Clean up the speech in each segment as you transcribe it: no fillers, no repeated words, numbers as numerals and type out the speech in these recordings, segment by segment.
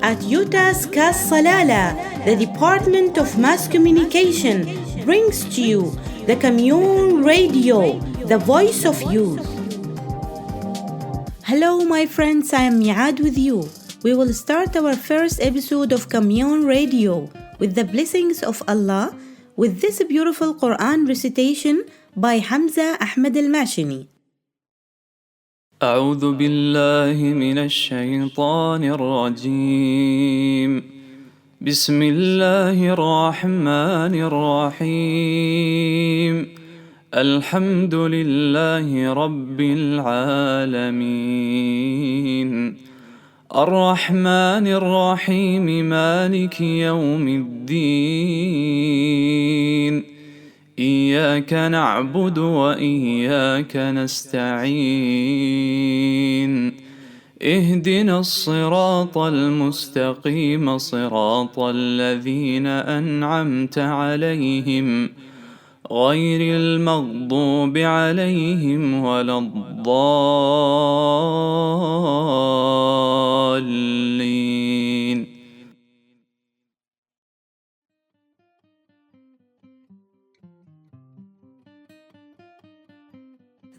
at Utah's Kas Salala, the Department of Mass Communication brings to you the Kommune Radio, the voice of youth. Hello my friends, I am Miad with you. We will start our first episode of Kommune Radio with the blessings of Allah with this beautiful Quran recitation by Hamza Ahmed al-Mashini. أعوذ بالله من الشيطان الرجيم بسم الله الرحمن الرحيم الحمد لله رب العالمين الرحمن الرحيم مالك يوم الدين إياك نعبد وإياك نستعين اهدنا الصراط المستقيم صراط الذين أنعمت عليهم غير المغضوب عليهم ولا الضالين.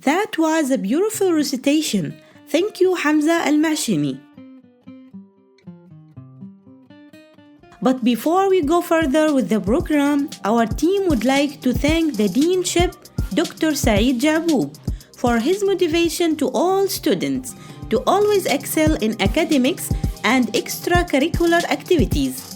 That was a beautiful recitation. Thank you, Hamza al-Mashini. But before we go further with the program, our team would like to thank the Deanship, Dr. Saeed Jaboub, for his motivation to all students to always excel in academics and extracurricular activities.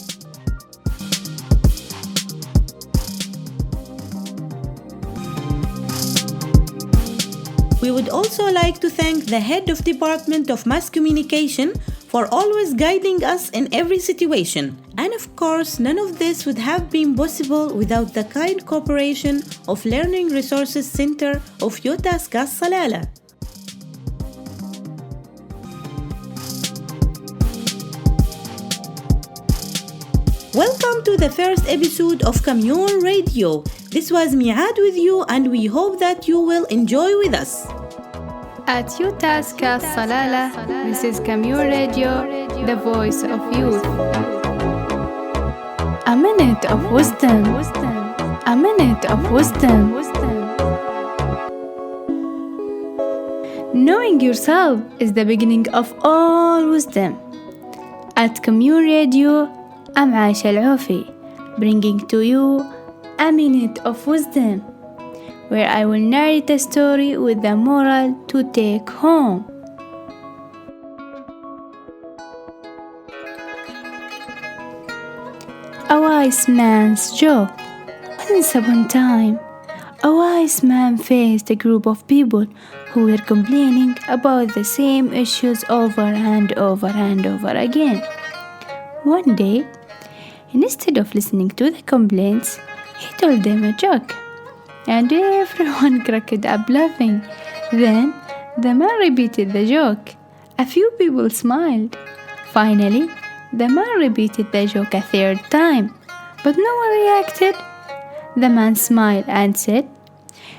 We would also like to thank the head of Department of Mass Communication for always guiding us in every situation. And of course, none of this would have been possible without the kind cooperation of Learning Resources Center of Utah's Kas Salala. Welcome to the first episode of Kommune Radio. This was Miad with you, and we hope that you will enjoy with us. At Utah's Kas Salala, this is Kommune Radio, the voice of youth. A minute of wisdom. A minute of wisdom. Knowing yourself is the beginning of all wisdom. At Kommune Radio, I'm Aisha Al-Aufi, bringing to you a minute of wisdom, where I will narrate a story with the moral to take home. A wise man's joke. Once upon a time, a wise man faced a group of people who were complaining about the same issues over and over and over again. One day, instead of listening to the complaints, he told them a joke, and everyone cracked up laughing. Then the man repeated the joke. A few people smiled. Finally, the man repeated the joke a third time, but no one reacted. The man smiled and said,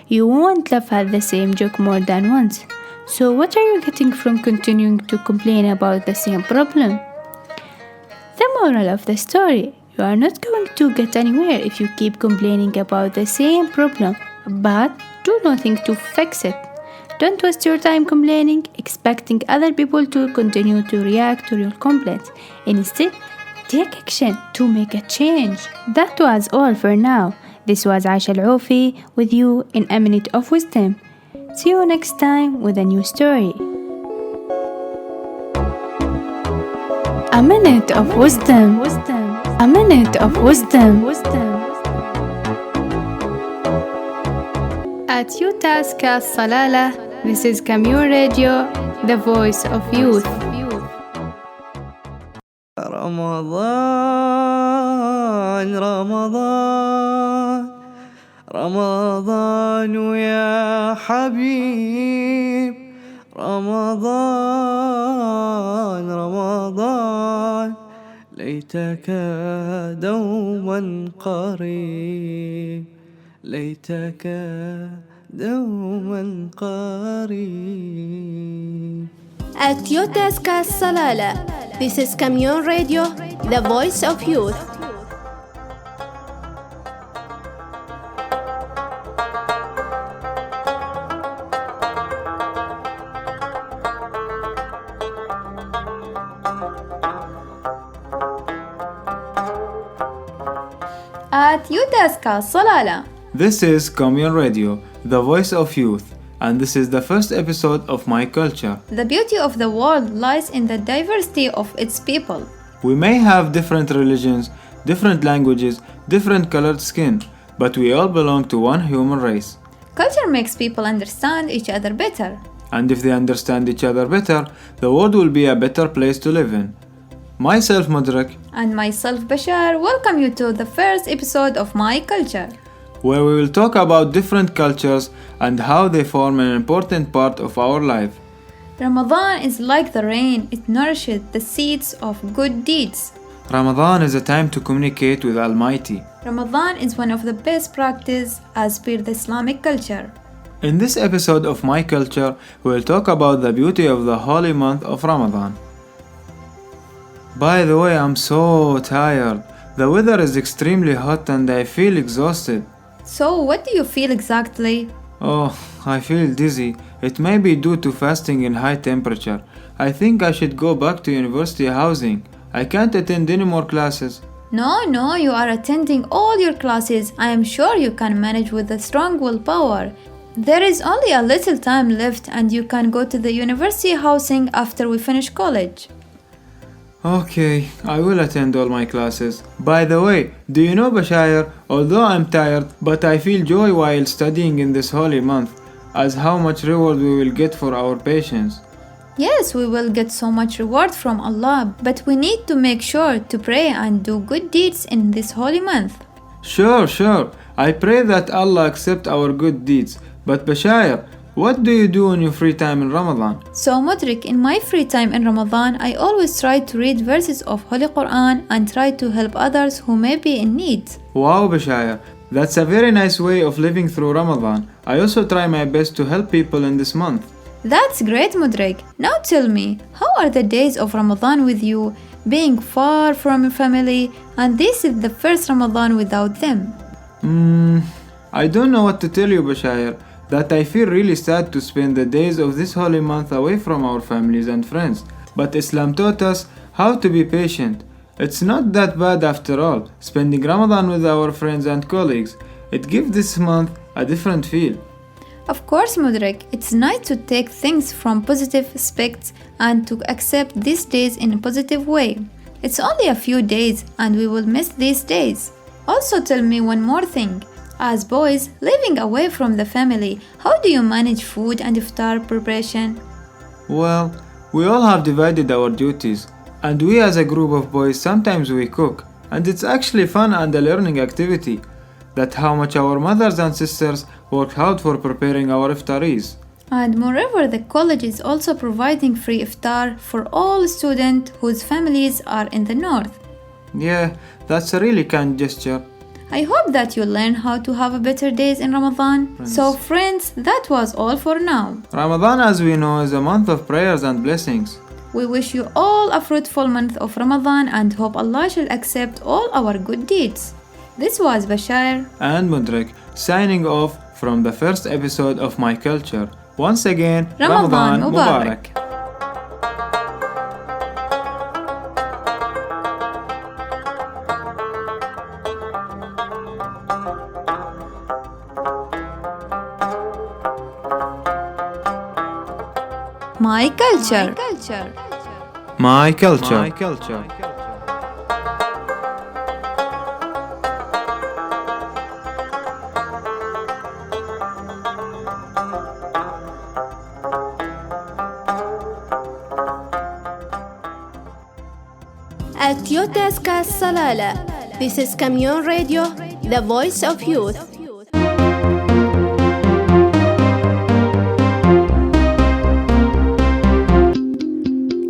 "You won't laugh at the same joke more than once, so what are you getting from continuing to complain about the same problem?" The moral of the story: you are not going to get anywhere if you keep complaining about the same problem, but do nothing to fix it. Don't waste your time complaining, expecting other people to continue to react to your complaints. Instead, take action to make a change. That was all for now. This was Aisha Al-Aufi with you in A Minute of Wisdom. See you next time with a new story. A minute of wisdom. A minute of wisdom. At Utah's Kas Salala, this is Kommune Radio, the voice of youth. رمضان رمضان رمضان يا حبيب رمضان رمضان ليتك دوما قريب ليتك دوما قريب. At your desk as Salala. This is Kommune Radio, the voice of youth. At your desk as Salala. This is Kommune Radio, the voice of youth, and this is the first episode of My Culture. The beauty of the world lies in the diversity of its people. We may have different religions, different languages, different colored skin, but we all belong to one human race. Culture makes people understand each other better. And if they understand each other better, the world will be a better place to live in. Myself, Mudrak, And myself, Bashar, welcome you to the first episode of My Culture. where we will talk about different cultures and how they form an important part of our life. Ramadan is like the rain, it nourishes the seeds of good deeds. Ramadan is a time to communicate with Almighty. Ramadan is one of the best practices as per the Islamic culture. In this episode of My Culture, we will talk about the beauty of the holy month of Ramadan. By the way, I'm so tired. The weather is extremely hot and I feel exhausted. So, what do you feel exactly? Oh, I feel dizzy. It may be due to fasting in high temperature. I think I should go back to university housing. I can't attend any more classes. No, you are attending all your classes. I am sure you can manage with a strong willpower. There is only a little time left and you can go to the university housing after we finish college. Okay, I will attend all my classes. By the way, do you know, Bashir, although I'm tired, but I feel joy while studying in this holy month, as how much reward we will get for our patience. Yes, we will get so much reward from Allah, but we need to make sure to pray and do good deeds in this holy month. Sure. I pray that Allah accept our good deeds. But Bashir, what do you do in your free time in Ramadan? So Mudrik, in my free time in Ramadan, I always try to read verses of Holy Quran and try to help others who may be in need. Wow, Bashir, that's a very nice way of living through Ramadan. I also try my best to help people in this month. That's great, Mudrik. Now tell me, how are the days of Ramadan with you, being far from your family, and this is the first Ramadan without them? I don't know what to tell you, Bashir, that I feel really sad to spend the days of this holy month away from our families and friends. But Islam taught us how to be patient. It's not that bad after all, spending Ramadan with our friends and colleagues. It gives this month a different feel. Of course, Mudrik, it's nice to take things from positive aspects and to accept these days in a positive way. It's only a few days and we will miss these days. Also tell me one more thing. As boys, living away from the family, how do you manage food and iftar preparation? Well, we all have divided our duties, and we as a group of boys sometimes we cook, and it's actually fun and a learning activity. That's how much our mothers and sisters work hard for preparing our iftaris. And moreover, the college is also providing free iftar for all students whose families are in the north. Yeah, that's a really kind gesture. I hope that you learn how to have a better days in Ramadan. So friends, that was all for now. Ramadan, as we know, is a month of prayers and blessings. We wish you all a fruitful month of Ramadan and hope Allah shall accept all our good deeds. This was Bashar and Mudrik signing off from the first episode of My Culture. Once again, Ramadan Mubarak. My Culture. My Culture. At your desk as Salala. This is Kommune Radio, the voice of youth.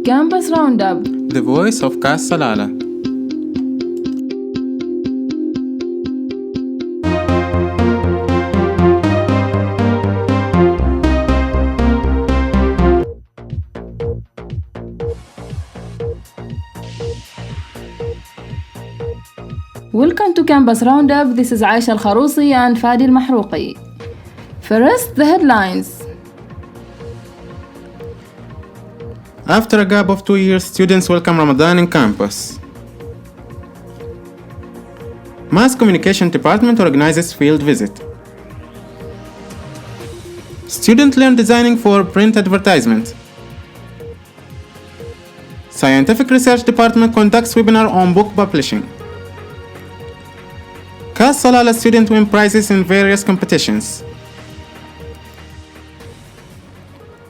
Campus Roundup. The voice of Kas Salala. Welcome to Campus Roundup. This is Aisha Al-Kharousi and Fadi Al-Mahrouqi. First, the headlines. After a gap of 2 years, students welcome Ramadan in campus. Mass Communication Department organizes field visit. Student learn designing for print advertisement. Scientific Research Department conducts webinar on book publishing. Kas Salala student win prizes in various competitions.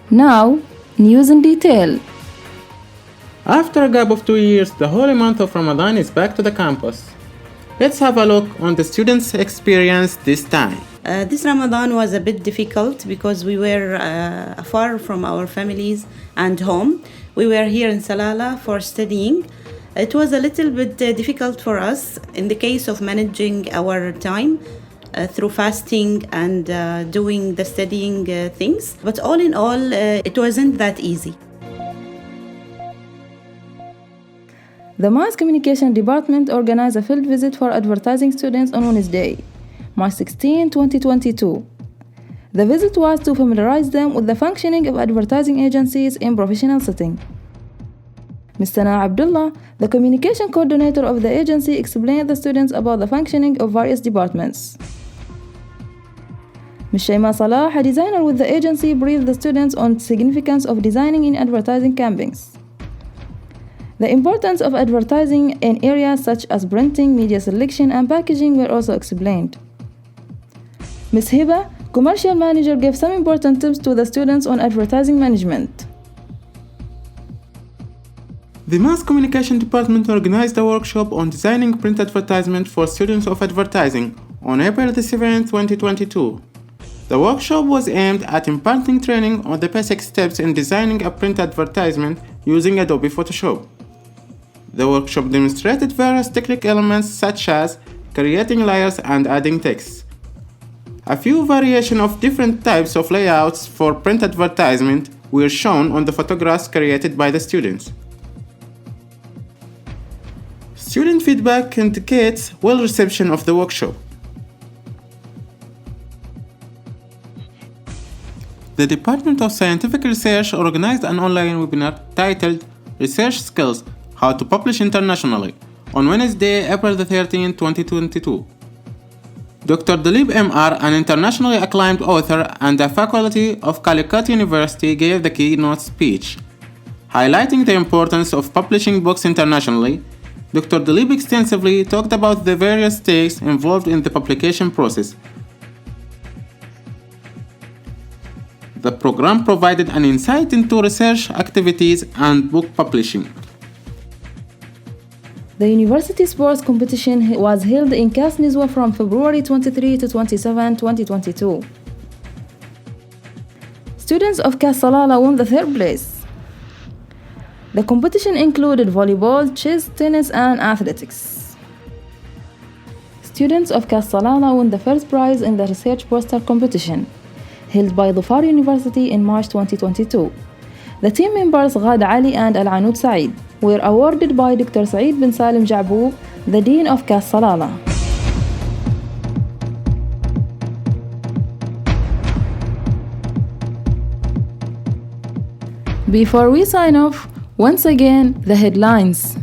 Now, news in detail. After a gap of 2 years, the holy month of Ramadan is back to the campus. Let's have a look on the students' experience this time. This Ramadan was a bit difficult because we were far from our families and home. We were here in Salalah for studying. It was a little bit difficult for us in the case of managing our time through fasting and doing the studying things. But all in all, it wasn't that easy. The Mass Communication Department organized a field visit for advertising students on Wednesday, March 16, 2022. The visit was to familiarize them with the functioning of advertising agencies in professional setting. Ms. Sana Abdullah, the communication coordinator of the agency, explained to the students about the functioning of various departments. Ms. Shayma Salah, a designer with the agency, briefed the students on the significance of designing in advertising campaigns. The importance of advertising in areas such as printing, media selection, and packaging were also explained. Ms. Hiba, commercial manager, gave some important tips to the students on advertising management. The Mass Communication Department organized a workshop on designing print advertisement for students of advertising on April 7, 2022. The workshop was aimed at imparting training on the basic steps in designing a print advertisement using Adobe Photoshop. The workshop demonstrated various technical elements such as creating layers and adding text. A few variations of different types of layouts for print advertisement were shown on the photographs created by the students. Student feedback indicates well reception of the workshop. The Department of Scientific Research organized an online webinar titled Research Skills: How to Publish Internationally on Wednesday, April 13, 2022. Dr. Dalib M.R., an internationally acclaimed author and a faculty of Calicut University, gave the keynote speech. Highlighting the importance of publishing books internationally, Dr. Dalib extensively talked about the various stakes involved in the publication process. The program provided an insight into research activities and book publishing. The university sports competition was held in Kas Nizwa from February 23 to 27, 2022. Students of Kas Salala won the third place. The competition included volleyball, chess, tennis, and athletics. Students of Kas Salala won the first prize in the research poster competition, held by Dhofar University in March 2022. The team members Ghad Ali and Al-Anud Saeed were awarded by Dr. Saeed bin Salim Ja'boub, the Dean of Kas Salala. Before we sign off, once again, the headlines.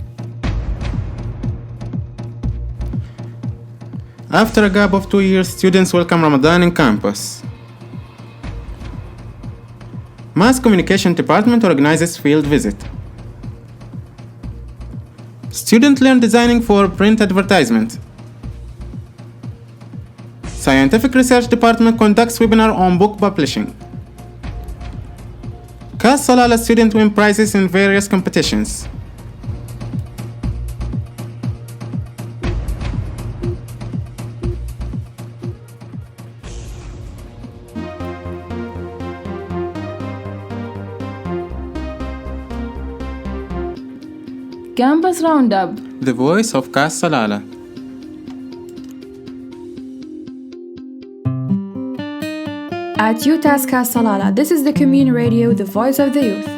After a gap of 2 years, students welcome Ramadan in campus. Mass Communication Department organizes field visit. Student learn designing for print advertisement. Scientific Research Department conducts webinar on book publishing. Kas Salala student win prizes in various competitions. Campus Roundup. The voice of Kas Salala. At UTAS Kas Salala, this is the Kommune Radio, the voice of the youth.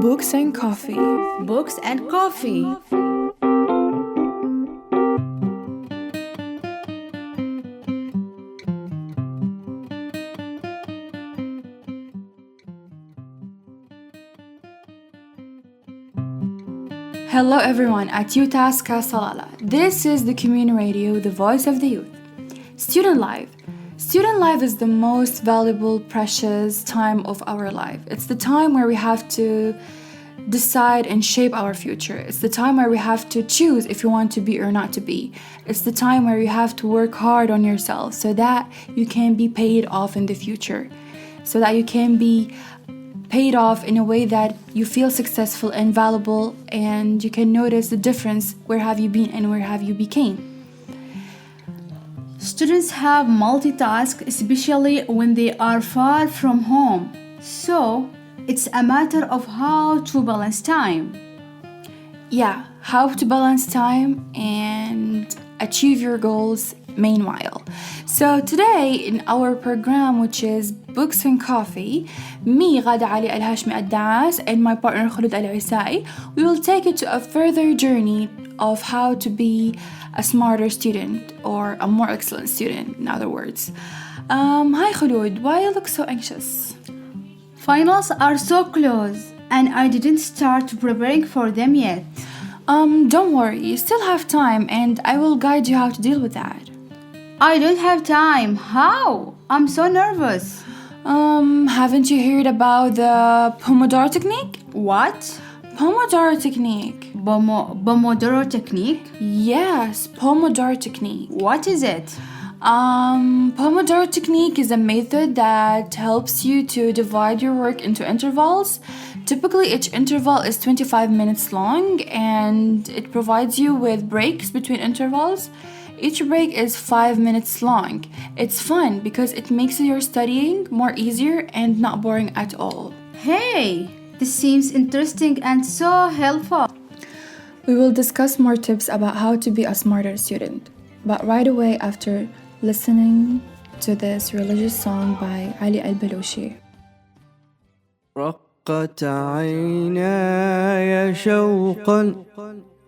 Books and coffee. Books and coffee. Hello everyone at UTAS Salala. This is the Kommune Radio, the voice of the youth. Student life. Student life is the most valuable, precious time of our life. It's the time where we have to decide and shape our future. It's the time where we have to choose if you want to be or not to be. It's the time where you have to work hard on yourself so that you can be paid off in the future, so that you can be paid off in a way that you feel successful and valuable, and you can notice the difference. Where have you been and where have you became? Students have multitask, especially when they are far from home. So, it's a matter of how to balance time. Yeah, how to balance time and achieve your goals meanwhile. So today in our program, which is Books and Coffee, me, Ghada Ali Al-Hashmi Ad-Daas, and my partner Khulud Al-Isai, we will take you to a further journey of how to be a smarter student or a more excellent student, in other words. Hi Khulud, why you look so anxious? Finals are so close, and I didn't start preparing for them yet. Don't worry, you still have time, and I will guide you how to deal with that. I don't have time. How? I'm so nervous. Haven't you heard about the Pomodoro technique? What? Pomodoro technique. Pomodoro technique? Yes, Pomodoro technique. What is it? Pomodoro technique is a method that helps you to divide your work into intervals. Typically, each interval is 25 minutes long, and it provides you with breaks between intervals. Each break is 5 minutes long. It's fun because it makes your studying more easier and not boring at all. Hey, this seems interesting and so helpful. We will discuss more tips about how to be a smarter student, but right away after listening to this religious song by Ali Al-Balushi. رقت عيناي شوقا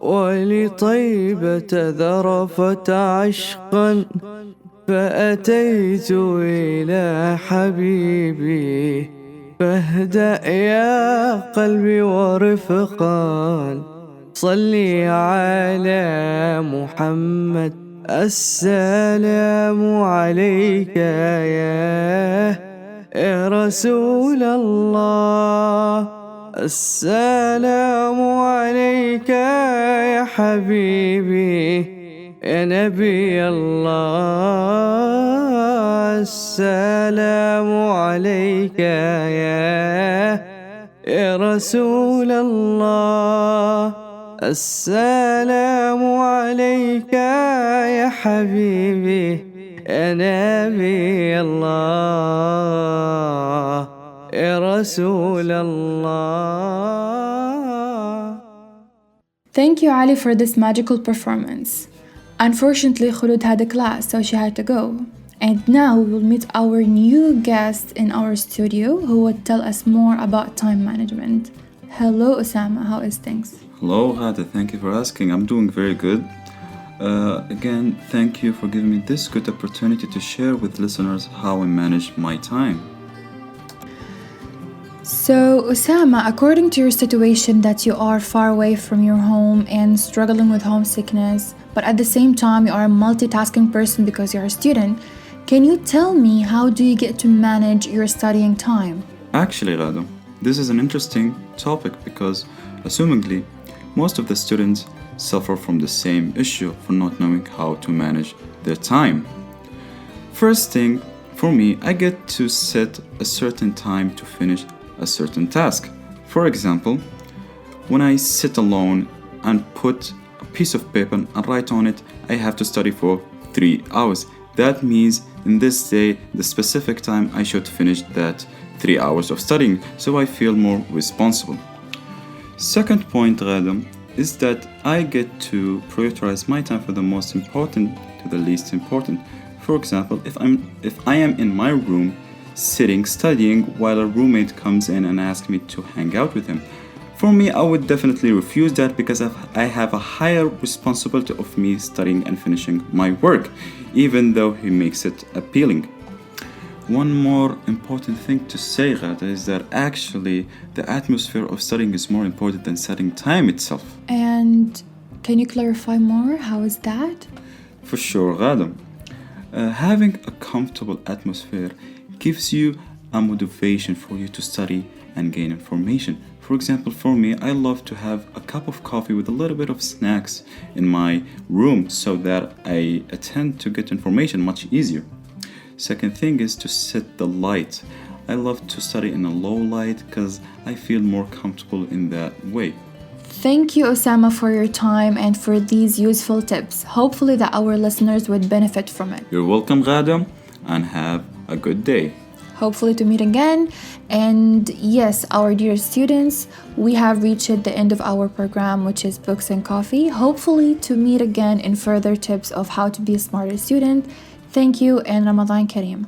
ولطيبة ذرفت عشقا فأتيت إلى حبيبي فاهدأ يا قلبي ورفقا صلي على محمد السلام عليك يا رسول الله السلام عليك يا حبيبي يا نبي الله السلام عليك يا رسول الله السلام عليك يا حبيبي يا نبي الله يا رسول الله. Thank you, Ali, for this magical performance. Unfortunately, Khulud had a class, so she had to go. And now we will meet our new guest in our studio who will tell us more about time management. Hello, Osama. How is things? Hello, Ghada. Thank you for asking. I'm doing very good. Again, thank you for giving me this good opportunity to share with listeners how I manage my time. So, Osama, according to your situation that you are far away from your home and struggling with homesickness, but at the same time you are a multitasking person because you're a student, can you tell me how do you get to manage your studying time? Actually, Ghada, this is an interesting topic because, assumingly, most of the students suffer from the same issue for not knowing how to manage their time. First thing, for me, I get to set a certain time to finish a certain task. For example, when I sit alone and put a piece of paper and write on it, I have to study for 3 hours. That means in this day, the specific time I should finish that 3 hours of studying, so I feel more responsible. Second point, Ghada, is that I get to prioritize my time from the most important to the least important. For example, if I am in my room sitting studying while a roommate comes in and asks me to hang out with him, For me, I would definitely refuse that because I have a higher responsibility of me studying and finishing my work, even though he makes it appealing. One more important thing to say, Ghada, is that actually the atmosphere of studying is more important than studying time itself. And can you clarify more? How is that? For sure, Ghada. Having a comfortable atmosphere gives you a motivation for you to study and gain information. For example, for me, I love to have a cup of coffee with a little bit of snacks in my room so that I tend to get information much easier. Second thing is to set the light. I love to study in a low light because I feel more comfortable in that way. Thank you, Osama, for your time and for these useful tips. Hopefully that our listeners would benefit from it. You're welcome, Ghada, and have a good day. Hopefully to meet again. And yes, our dear students, we have reached the end of our program, which is Books and Coffee. Hopefully to meet again in further tips of how to be a smarter student. Thank you and Ramadan Kareem.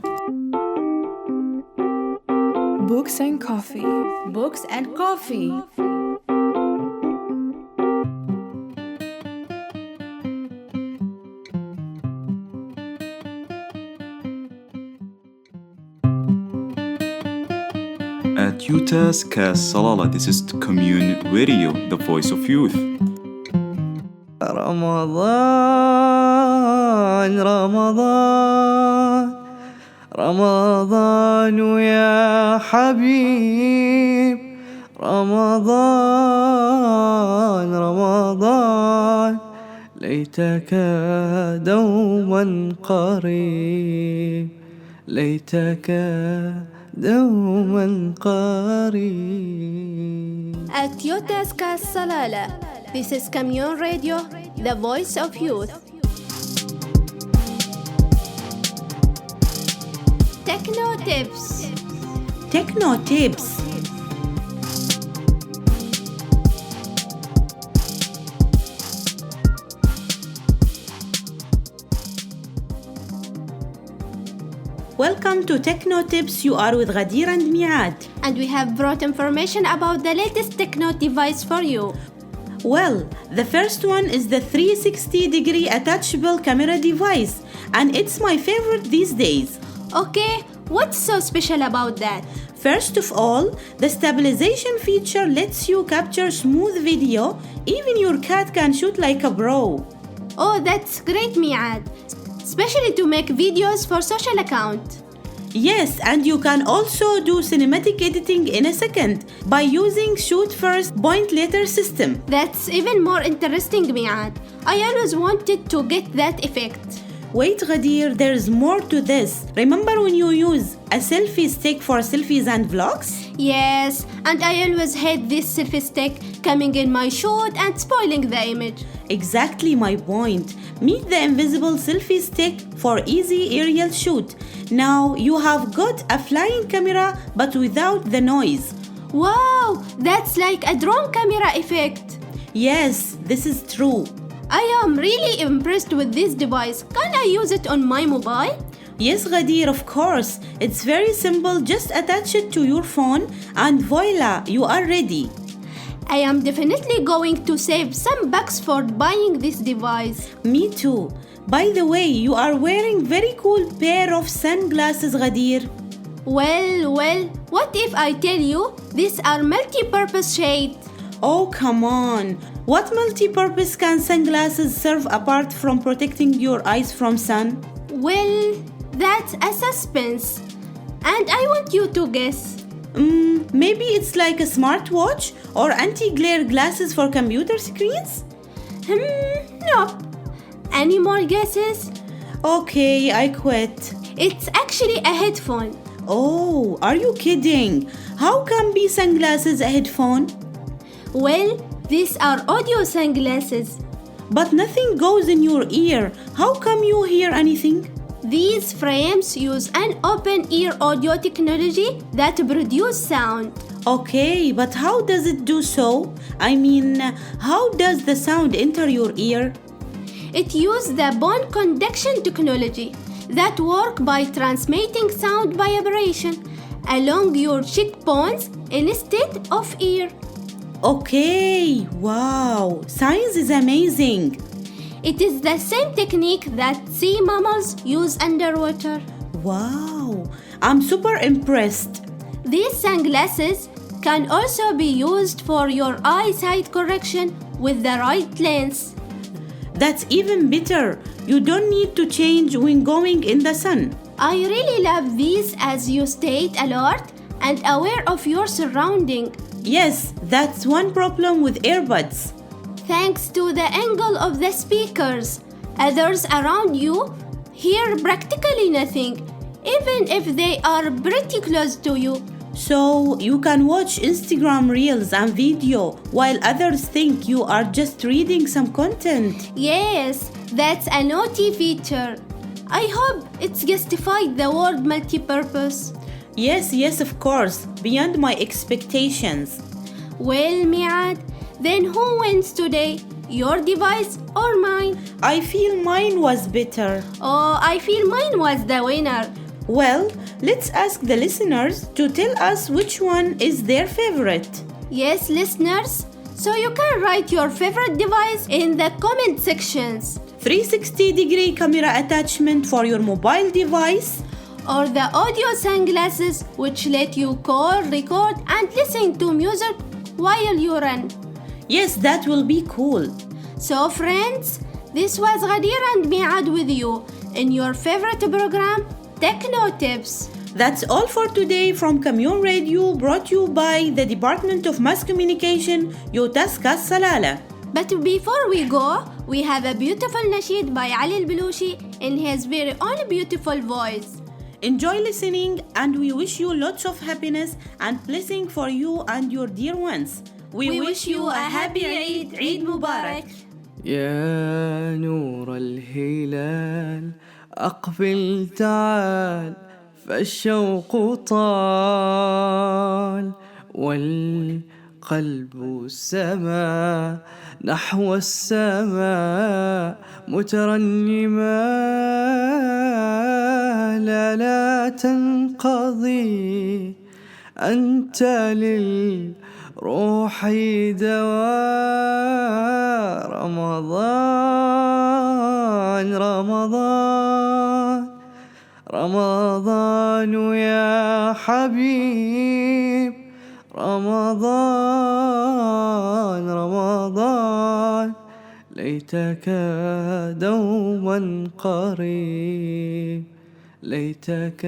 Books and Coffee. Books and Coffee. At Utah's Salala, this is Kommune Radio, the voice of youth. رمضان رمضان رمضان يا حبيب رمضان رمضان ليتك دوما قريب ليتك دوما قريب. At Utah's Salala, this is Kommune Radio, the voice of youth. Techno tips. Techno tips. Welcome to Techno Tips. You are with Ghadir and Miad. And we have brought information about the latest techno device for you. Well, the first one is the 360-degree attachable camera device, and it's my favorite these days. Okay, what's so special about that? First of all, the stabilization feature lets you capture smooth video. Even your cat can shoot like a pro. Oh, that's great, Miad. Especially to make videos for social account. Yes, and you can also do cinematic editing in a second by using shoot first, point later system. That's even more interesting, Miad. I always wanted to get that effect. Wait, Ghadir, there's more to this. Remember when you use a selfie stick for selfies and vlogs? Yes, and I always hate this selfie stick coming in my shoot and spoiling the image. Exactly my point. Meet the invisible selfie stick for easy aerial shoot. Now you have got a flying camera but without the noise. Wow, that's like a drone camera effect. Yes, this is true. I am really impressed with this device. Can I use it on my mobile? Yes, Ghadir, of course. It's very simple. Just attach it to your phone and voila, you are ready. I am definitely going to save some bucks for buying this device. Me too. By the way, you are wearing very cool pair of sunglasses, Ghadir. Well, what if I tell you these are multi-purpose shades? Oh, come on. What multi-purpose can sunglasses serve apart from protecting your eyes from sun? Well, that's a suspense. And I want you to guess. Maybe it's like a smartwatch or anti-glare glasses for computer screens? Nope. Any more guesses? Okay, I quit. It's actually a headphone. Oh, are you kidding? How can be sunglasses a headphone? Well, these are audio sunglasses. But nothing goes in your ear. How come you hear anything? These frames use an open-ear audio technology that produce sound. Okay, but how does it do so? I mean, how does the sound enter your ear? It uses the bone conduction technology that work by transmitting sound vibration along your cheekbones instead of ear. Okay, wow, science is amazing. It is the same technique that sea mammals use underwater. Wow, I'm super impressed. These sunglasses can also be used for your eyesight correction with the right lens. That's even better. You don't need to change when going in the sun. I really love these as you stay alert and aware of your surrounding. Yes, that's one problem with earbuds. Thanks to the angle of the speakers, others around you hear practically nothing, even if they are pretty close to you. So you can watch Instagram reels and video while others think you are just reading some content. Yes, that's a naughty feature. I hope it's justified the word multi-purpose. Yes, of course, beyond my expectations. Well, Miad, then who wins today? Your device or mine? I feel mine was better. Oh, I feel mine was the winner. Well, let's ask the listeners to tell us which one is their favorite. Yes, listeners, so you can write your favorite device in the comment sections. 360-degree camera attachment for your mobile device, or the audio sunglasses which let you call, record, and listen to music while you run. Yes, that will be cool. So friends, this was Ghadir and Miad with you in your favorite program, Techno Tips. That's all for today from Kommune Radio, brought to you by the Department of Mass Communication, UTAS Kas Salala. But before we go, we have a beautiful nasheed by Ali Al-Belushi in his very own beautiful voice. Enjoy listening, and we wish you lots of happiness and blessing for you and your dear ones. We wish you a happy Eid, Eid Mubarak. يا نور الهلال أقبل تعال فالشوق طال والقلب سما نحو السماء مترنما لا تنقضي أنت للروح دواء رمضان يا حبيب رمضان ليتك دوما قريب ليتك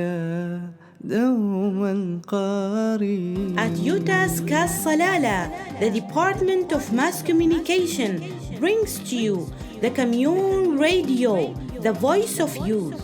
دوما قريب. At UTAS Kas Salala, the Department of Mass Communication brings to you the Kommune Radio, the voice of youth.